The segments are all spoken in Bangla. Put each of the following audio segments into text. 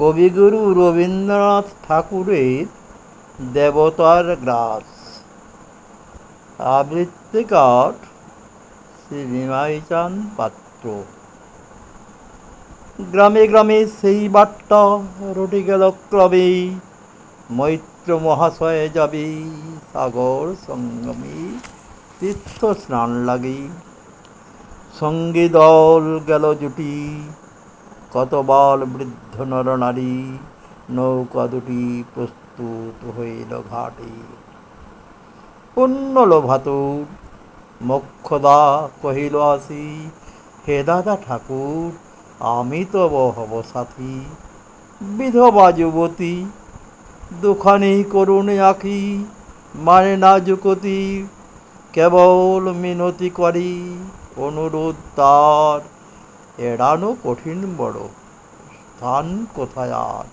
কবিগুরু রবীন্দ্রনাথ ঠাকুরের দেবতার গ্রাস। আবৃত্তিকার শ্রী নিমাইচাঁদ পাত্র। গ্রামে গ্রামে সেই বার্তা রটে গেল ক্রমে, মৈত্র মহাশয়ে যাবে সাগর সঙ্গমে তীর্থ স্নান লাগি। সঙ্গে দল গেল জুটি, কত বল বৃদ্ধ নরনারী, নৌকা দুটি প্রস্তুত হইল ঘাটে। পুণ্য লোভাতুর মোক্ষদা কহিল আসি, হে দাদা ঠাকুর আমি তব হব সাথী। বিধবা যুবতী দুখানি করুণ আঁখি, মানে না যুকতি কেবল মিনতি করি। অনুরোধ তার এড়ানো কঠিন বড়, স্থান কোথায় আর।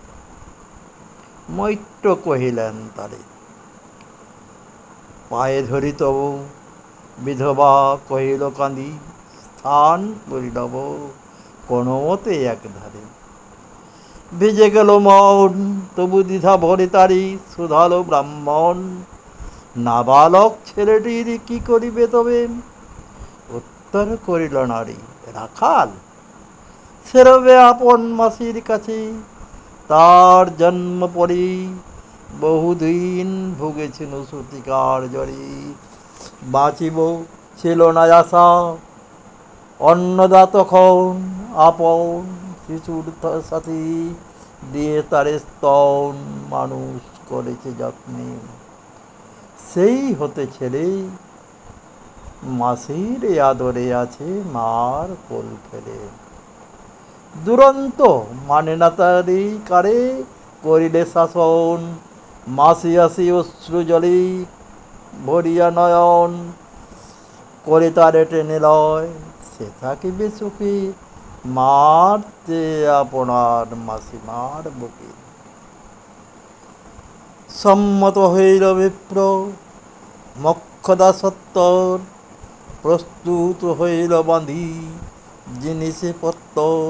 মৈত্র কহিলেন তারে, পায়ে ধরি তব। বিধবা কহিল কাঁদি, স্থান পরিণব কোনো মতে একধারে। ভিজে গেল মন তবু দ্বিধা ভরে তারি, শুধালো ব্রাহ্মণ নাবালক ছেলেটির কি করিবে তবে। উত্তর করিল নারী, রাখাল সেরবে আপন মাসির কাছে, তার জন্ম পরে বহুদিন ভুগেছিল শ্রুতিকার জ্বরে। বাঁচিব ছিল না আশা, অন্নদা তখন আপন শিশুর সাথী, দিয়ে তারে স্তন মানুষ করেছে যত্নে। সেই হতে ছেলে মাসির আদরে আছে মার কোল ফেলে। দুরন্ত মানে না তারি কারে করিলে শাসন, মাসি আসি অশ্রু জলে ভরিয়া নয়ন। করে তারে টেনে লয় সে থাকিবে সুখী, মার চেয়ে আপনার মাসিমার বুকে। সম্মত হইল বিপ্র মোক্ষদা সত্তর, প্রস্তুত হইল বাঁধি জিনিসে পত্তর।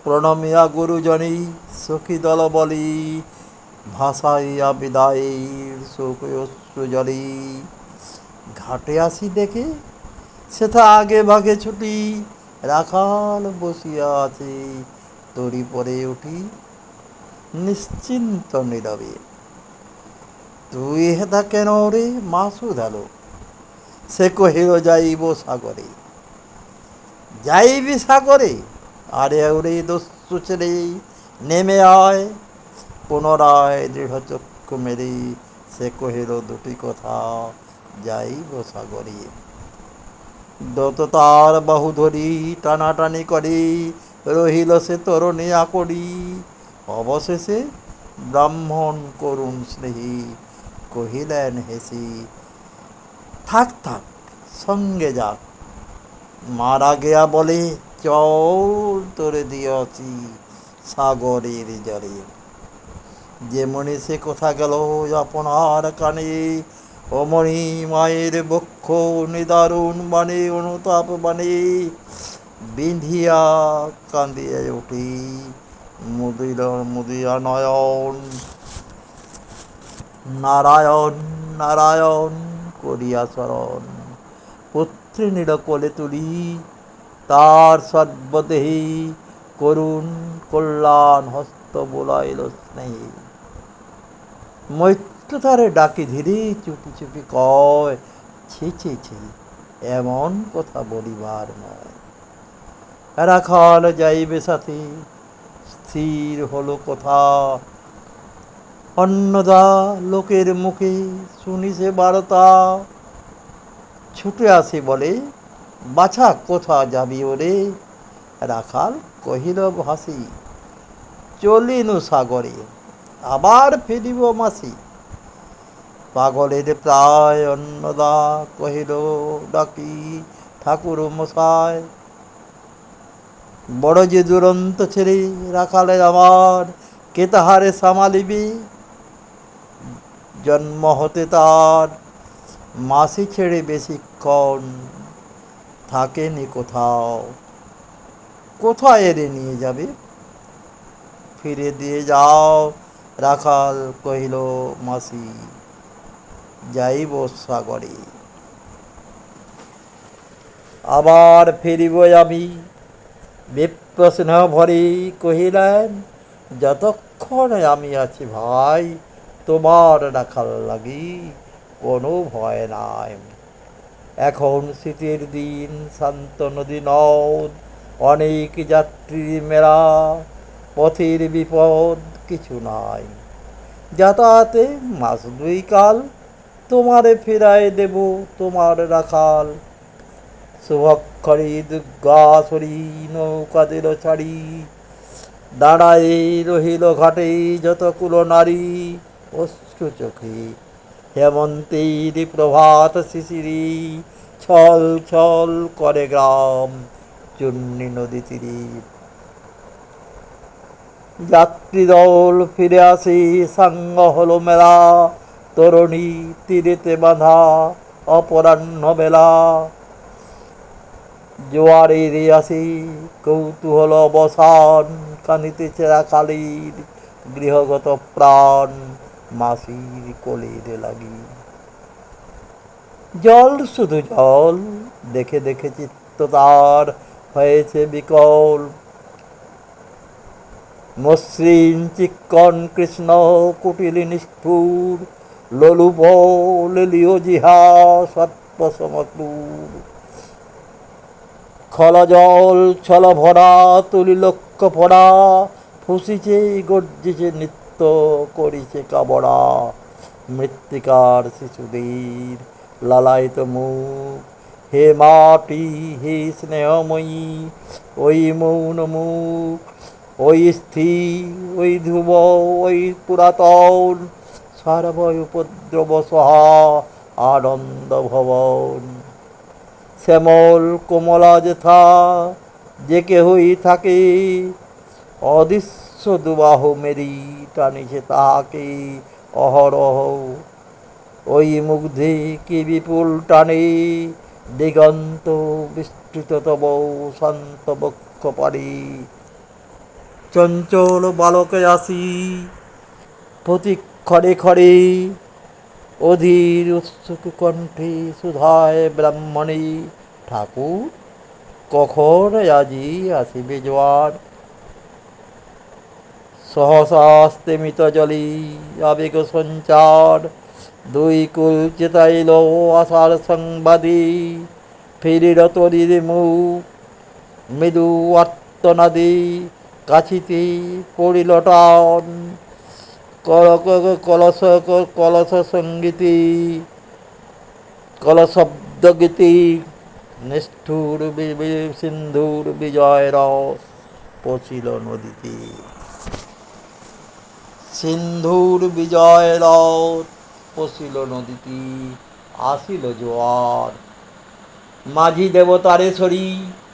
প্রণমিয়া গুরুজনী সখী দল বলি, ভাসাইয়া বিদায়ের শোক অশ্রু জলি। ঘাটে আসি দেখে সেথা আগে ভাগে ছুটি, রাখাল বসিয়া আছে তরি পরে উঠি নিশ্চিন্ত নীরবে। তুই হেথা কেন রে মা শুধালো, সে কহিল যাইব সাগরে। যাইবি সাগরে, আরে ওরে দস্যু ছেলে নেমে আয়। পুনরায় দৃঢ় চক্ষু মেরে সে কহিল দুটি কথা, যাইব সাগরে। দত তার বাহু ধরি টানাটানি করি, রহিল সে তরুণী আকড়ি। অবশেষে ব্রাহ্মণ করুণ স্নেহী কহিলেন হেসি, থাক থাক সঙ্গে যাক। মারা গেয়া বলে চল তোরে দিয়েছি সাগরের জলে। যেমনি সে কথা গেল আপনার কানে, অমনি মায়ের বক্ষ নিদারুণ বাণী অনুতাপ বাণী। বিঁধিয়া কাঁদিয়া উঠি মুদিয়া নয়ন, নারায়ণ নারায়ণ করিয়া চরণ। পুত্রিণীর কোলে তুলি তার সর্বদেহী, করুণ কল্যাণ হস্ত বোলাইল স্নেহী। মৈত্র তারে ডাকি ধীরে চুপি চুপি কয়, ছি ছি ছি এমন কথা বলিবার নয়। রাখাল যাইবে সাথে স্থির হলো কথা, অন্নদা লোকের মুখে শুনি সে বার্তা। ছুটে আসি বলে, বাছা কোথা যাবি ওরে। রাখাল কহিল হাসি, চলিনু সাগরে আবার ফিরিব মাসি। পাগলের প্রায় অন্নদা কহিল ডাকি, ঠাকুর মশাই বড় যে দুরন্ত ছেলে রাখালের আমার, কে তাহারে সামালিবি। জন্ম হতে তার মাসি ছেড়ে বেশিক্ষণ থাকেনি কোথাও, কোথায় এরে নিয়ে যাবে। ফিরে দিয়ে যাও। রাখাল কহিল, মাসি, যাইব সাগরে, আবার ফিরিব আমি। বিপ্রস্নেহ ভরে কহিলেন, যতক্ষণ আমি আছি ভাই, তোমার রাখাল লাগি কোনো ভয় নাই। এখন শীতের দিন, শান্ত নদী নদ, অনেক যাত্রীর মেলা, পথের বিপদ কিছু নাই। যাতায়াতে মাস দুই কাল, তোমারে ফেরায় দেব তোমার রাখাল। শুভক্ষরী দুর্গাসরী নৌকা দিল ছাড়ি, দাঁড়ায় রহিল ঘাটে যত কুলো নারী। অশ্রু চোখে হেমন্তের প্রভাত শিশিরি, ছল ছল করে গ্রাম চূর্ণী নদী তীরে। যাত্রীদল ফিরে আসে, সাঙ্গ হলো মেলা, তরুণী তীরেতে বাঁধা অপরাহ্ন বেলা। জোয়ারের আসি কৌতূহল অবসান, কানিতেছে রাখালির গৃহগত প্রাণ, মাসির কোলের লাগি। জল শুধু জল, দেখে দেখে চিত্ত তার হয়েছে বিকল। মসৃণ চিক্কণ কৃষ্ণ কুটিলী নিষ্ঠুর, লোলুপ লেলীয় জিহা সর্প সমক্রূর। খলজল ছল ভরা তুলি লক্ষ্য পড়া, ফুসিছে গর্জিছে নৃত্য করিছে কাবড়া। মৃত্তিকার শিশুদের লালায়িত মুখ, হে মাটি হে স্নেহময়ী, ওই মৌন মুখ, ওই স্থির, ওই ধ্রুব, ওই পুরাতন, সর্বয় উপদ্রব সহা আনন্দ ভবন। শ্যামল কোমলা যেথা যে কেহই থাকে, অদৃশ্য দুবাহু মেরি টানিছে তাহাকে অহরহ। ওই মুগ্ধে কি বিপুল টানে, দিগন্ত বিস্তৃত তব শান্ত বক্ষ পারি। চঞ্চল বালকে আসি প্রতি খড়ে খড়ে, অধীর উৎসুক কণ্ঠে সুধায় ব্রাহ্মণী। ঠাকুর, কখন আজি আসিবে জোয়ার? সহসা স্তিমিত জলি আবেগ সঞ্চার, দুই কুল চেতাইল আশার সংবাদী। ফিরিল তরির মুখ মৃদু আর্তনাদী, কাছিতে পড়িল টান কলস কলস সঙ্গীতি, কলশব্দ গীতি। নিষ্ঠুর সিন্ধুর বিজয় রস পচিল নদীতে। সিন্ধুর বিজয় রথ পশিল নদীতে, আসিল জোয়ার। মাঝি দেবতারে সরি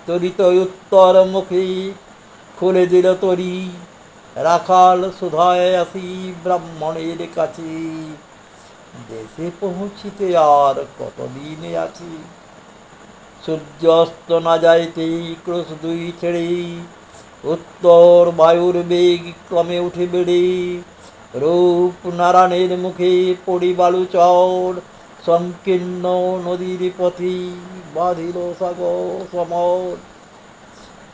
তরিত উত্তর মুখে, খুলে দিল তরি। রাখাল সুধায় আসি ব্রাহ্মণের কাছে, দেশে পৌঁছিতে আর কতদিনে আছি। সূর্য অস্ত না যাইতেই ক্রোশ দুই ছেড়ে, উত্তর বায়ুর বেগ ক্রমে উঠে বেড়ে। রূপ নারায়ণের মুখে পড়ি বালুচর, সংকীর্ণ নদীর পথে বাঁধিল সাগর সমর।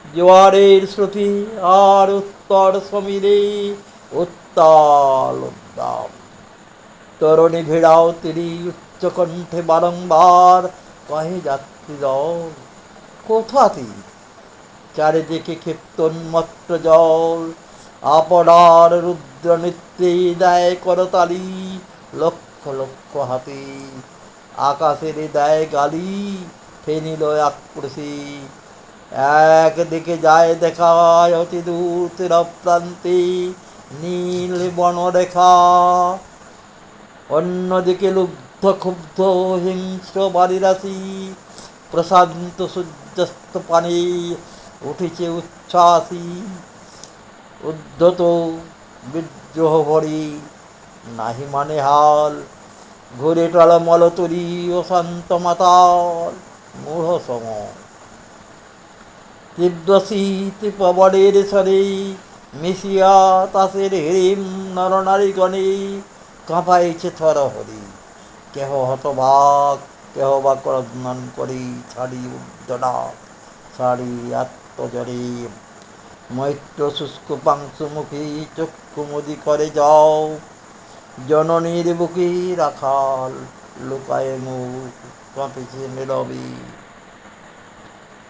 জোয়ারের শ্রুতি আর উত্তর সমীরে, উত্তাল উদ্দাম। তরুণী ভিড়াও তিনি উচ্চকণ্ঠে বারংবার কহে, যাত্রী দল কোথাতে? চারিদিকে ক্ষিপ্তোন্মত্ত জল, আপনার রুদ্র নৃত্যে দেয় করতালি। লক্ষ লক্ষ হাতে আকাশের দেয় গালি, ফেনিল আক্রোশে। একদিকে যায় দেখায় অতি দূর তীর প্রান্তে নীল বনরেখা, অন্যদিকে লুব্ধ ক্ষুব্ধ হিংস্র বাড়িরাশি। প্রশান্ত সূর্যাস্ত পানে উঠেছে উচ্ছ্বাসী, উদ্ধত বিদ্রোহ ভরি নাহি মানে হাল। ঘুরে টলমল তরি অশান্ত মাতাল, মূঢ় সম। তীব্র শীত প্রবলের স্বরে মিশিয়া তাসের হিরিম নরনারীগণে কাঁপাইছে থরহরি। কেহ হতবাক, কেহ বা ক্রন্দন করি, ছাড়ি উদ্যডাক, ছাড়ি আত্মজরে। মৈত্র শুষ্ক পাংশুমুখী চক্ষুমুদি করে যাও, জননীর বুকে রাখাল লুকায়ে মুখ, কাঁপিছে নীরবে।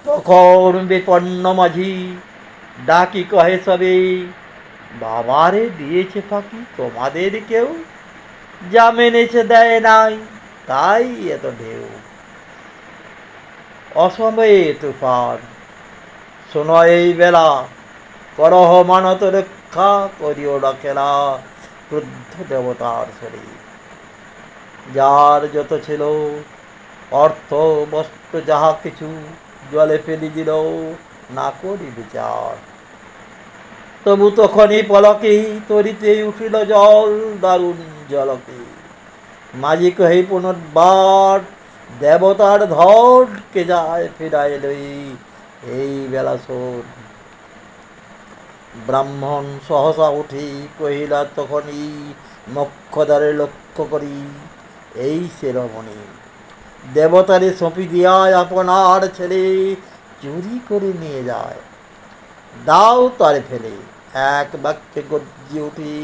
তখন বিপন্ন মাঝি ডাকি কহে সবে, বাবারে দিয়েছে ফাঁকি তোমাদের কেউ, যা মেনেছে দেয় নাই তাই এত ঢেউ। অসময়ে তুফান, শোনো এই বেলা, করহ মানত রক্ষা, করিও না খেলা ক্রুদ্ধ দেবতার শরীর। যার যত ছিল অর্থ বস্ত্র যাহা কিছু, জলে ফেলি দিল না করি বিচার। তবু তখনই পলকে তরিতে উঠিল জল দারুণ জলকে। মাঝি কহে পুনর্বার, দেবতার ধর কে যায় ফিরায় লই এই বেলা শোন। ব্রাহ্মণ সহসা উঠি কহিলা তখনই, মোক্ষদ্বারে লক্ষ্য করি এই শিরোমণি। দেবতারে সঁপি দিয়ায় আপনার ছেলে, চুরি করে নিয়ে যায়, দাও তারে ফেলে। এক বাক্যে গর্জিয়ে উঠি,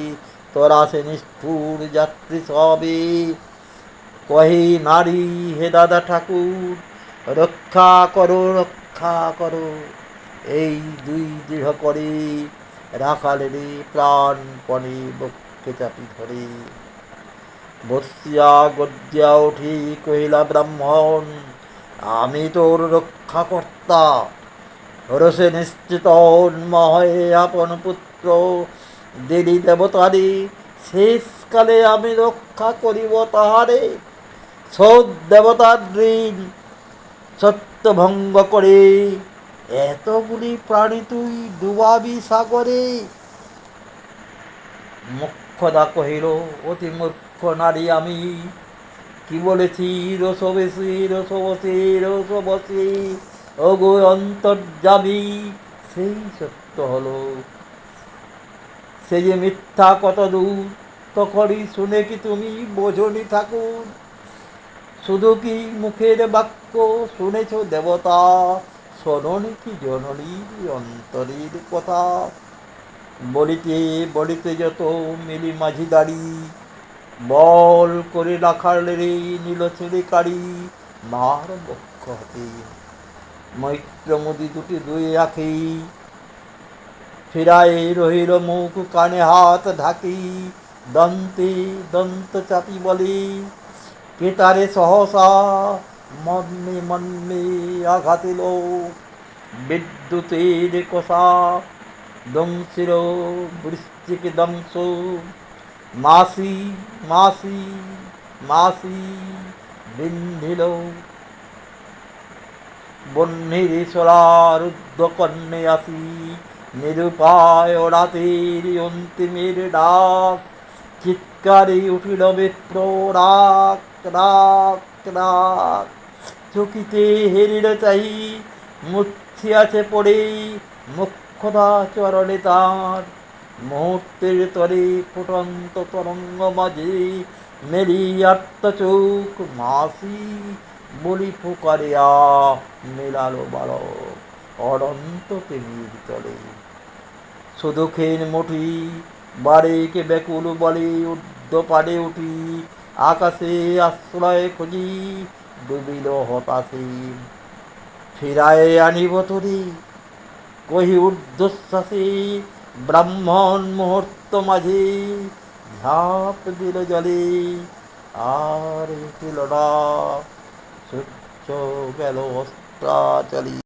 তোরা সে নিষ্ঠুর যাত্রী সবে। কহে নারী, হে দাদা ঠাকুর, রক্ষা করো রক্ষা করো। এই দুই দৃঢ় করে রাখালেরে প্রাণপণে বক্ষে চাপি ধরে। বসিয়া গর্জিয়া উঠি কহিলা ব্রাহ্মণ, আমি তোর রক্ষাকর্তা। রসে নিশ্চিত উন্ময়ে আপন পুত্র দিলি দেবতারে, শেষকালে আমি রক্ষা করিব তাহারে। শোধ দেবতার ঋণ সত্য ভঙ্গ করে, এতগুলি প্রাণী তুই ডুবাবি সাগরে। মোক্ষদা কহিল, অতি মূর্খ নারী আমি, কি বলেছি রসবসি রসবসি রসবসি, ওগো অন্তর্যামী সেই সত্য হলো। সে যে মিথ্যা কত দূর, তখনই শুনে কি তুমি বোঝনি ঠাকুর। শুধু কি মুখের বাক্য শুনেছ দেবতা, শোনি কি জননীর অন্তরের কথা। বলিতে বলিতে যত মিলি মাঝি দাড়ি, বল করে রাখালেরে নীল ছেড়ে কাড়ি মার বক্ষ হতে। মৈত্র মুদি দুটি দুই আঁখি, ফিরায় রহিল মুখ কানে হাত ঢাকি। দন্তে দন্ত চাপি বলে, কে তারে সহসা মর্মে মর্মে আঘাতিল। বিদ্যুতের কষা দংশিল বৃশ্চিক দংশ, মাসি মাসি মাসি বিন্ধিল। বহ্নির সোলার ঊর্ধ্বকর্ণে আসি, নিরুপায় রাতের অন্তিমের ডাক। চিৎকারে উঠিল বিপ্র, রাখ রাখ রাখ। চকিতে হেরিল চাই, মূর্ছিয়াছে পড়ে মোক্ষদা চরণে তার। মুহূর্তের তরে ফুটন্ত তরঙ্গ মাঝে মেলি আত্ম চোখ, মাসি বলি ফুকারিয়া মেলালো বালক অনন্ত প্রেমীর তলে। সুদুখের মুঠি বারেকে ব্যাকুল বলে, ঊর্ধ্ব পাড়ে উঠি আকাশে আশ্রয় খুঁজি, ডুবিল হতাশে। ফিরায় আনিব তোরে কহি ঊর্ধ্বশ্বাসে, ব্রাহ্মণ মুহূর্ত মাঝে ঝাঁপ দিল জলে, আর উঠিল না। সূর্য গেল অস্তাচলে।